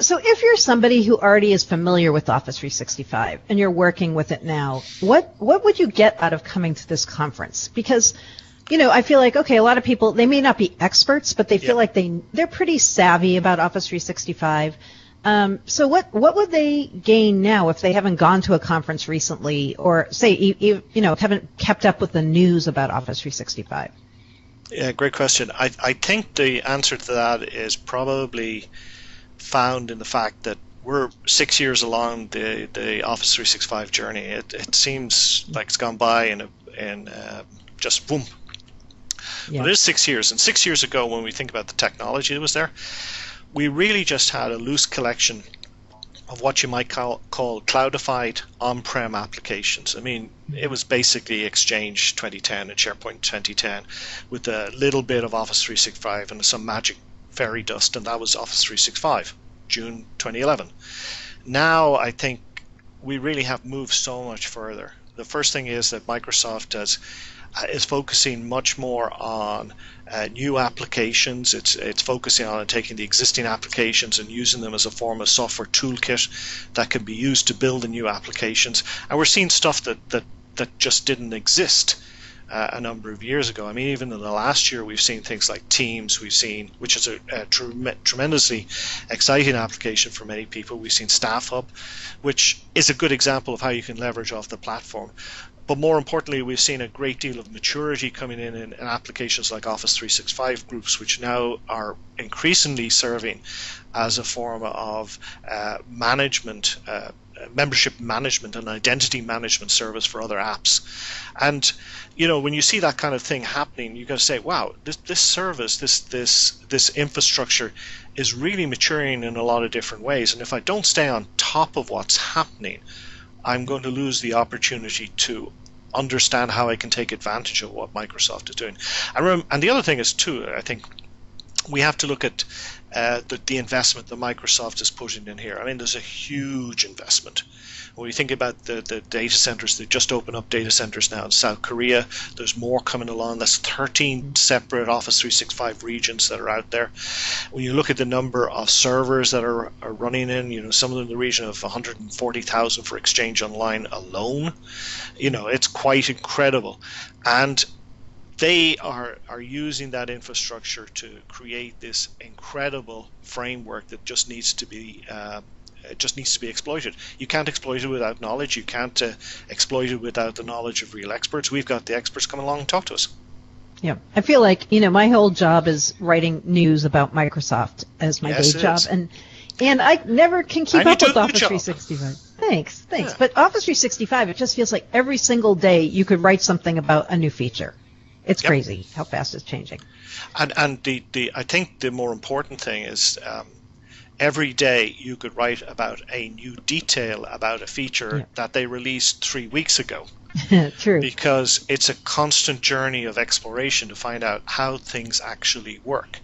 So if you're somebody who already is familiar with Office 365 and you're working with it now, what would you get out of coming to this conference? Because, I feel like, okay, a lot of people, they may not be experts, but they feel like they're pretty savvy about Office 365. So what would they gain now if they haven't gone to a conference recently, or say, haven't kept up with the news about Office 365? Yeah, great question. I think the answer to that is probably found in the fact that we're 6 years along the Office 365 journey. It seems like it's gone by in just boom. Yeah. But it is 6 years, and 6 years ago, when we think about the technology that was there, we really just had a loose collection of what you might call cloudified on-prem applications. I mean, it was basically Exchange 2010 and SharePoint 2010 with a little bit of Office 365 and some magic fairy dust, and that was Office 365, June 2011. Now I think we really have moved so much further. The first thing is that Microsoft is focusing much more on new applications. It's focusing on taking the existing applications and using them as a form of software toolkit that can be used to build the new applications. And we're seeing stuff that just didn't exist a number of years ago. I mean, even in the last year, we've seen things like Teams. We've seen, which is a tremendously exciting application for many people. We've seen Staff Hub, which is a good example of how you can leverage off the platform. But more importantly, we've seen a great deal of maturity coming in applications like Office 365 groups, which now are increasingly serving as a form of management, membership management and identity management service for other apps. And when you see that kind of thing happening, you got to say, wow, this service, this infrastructure is really maturing in a lot of different ways. And if I don't stay on top of what's happening, I'm going to lose the opportunity to understand how I can take advantage of what Microsoft is doing. And the other thing is, too, I think we have to look at the investment that Microsoft is putting in here. I mean, there's a huge investment. When you think about the data centers, they just opened up data centers now in South Korea. There's more coming along. That's 13 separate Office 365 regions that are out there. When you look at the number of servers that are running in, some of them in the region of 140,000 for Exchange Online alone, it's quite incredible. And they are using that infrastructure to create this incredible framework that just needs to be exploited. You can't exploit it without knowledge. You can't exploit it without the knowledge of real experts. We've got the experts come along and talk to us. Yeah, I feel like my whole job is writing news about Microsoft as my day job, and I never can keep up with Office 365. Thanks. Yeah. But Office 365, it just feels like every single day you could write something about a new feature. It's crazy how fast it's changing. And I think the more important thing is every day you could write about a new detail about a feature that they released 3 weeks ago. True. Because it's a constant journey of exploration to find out how things actually work.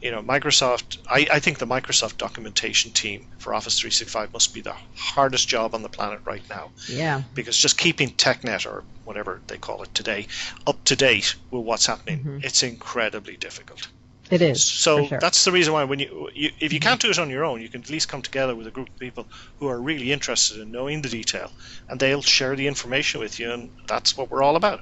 Microsoft, I think the Microsoft documentation team for Office 365 must be the hardest job on the planet right now. Yeah. Because just keeping TechNet, or whatever they call it today, up to date with what's happening, it's incredibly difficult. It is. So for sure. That's the reason why if you can't do it on your own, you can at least come together with a group of people who are really interested in knowing the detail, and they'll share the information with you, and that's what we're all about.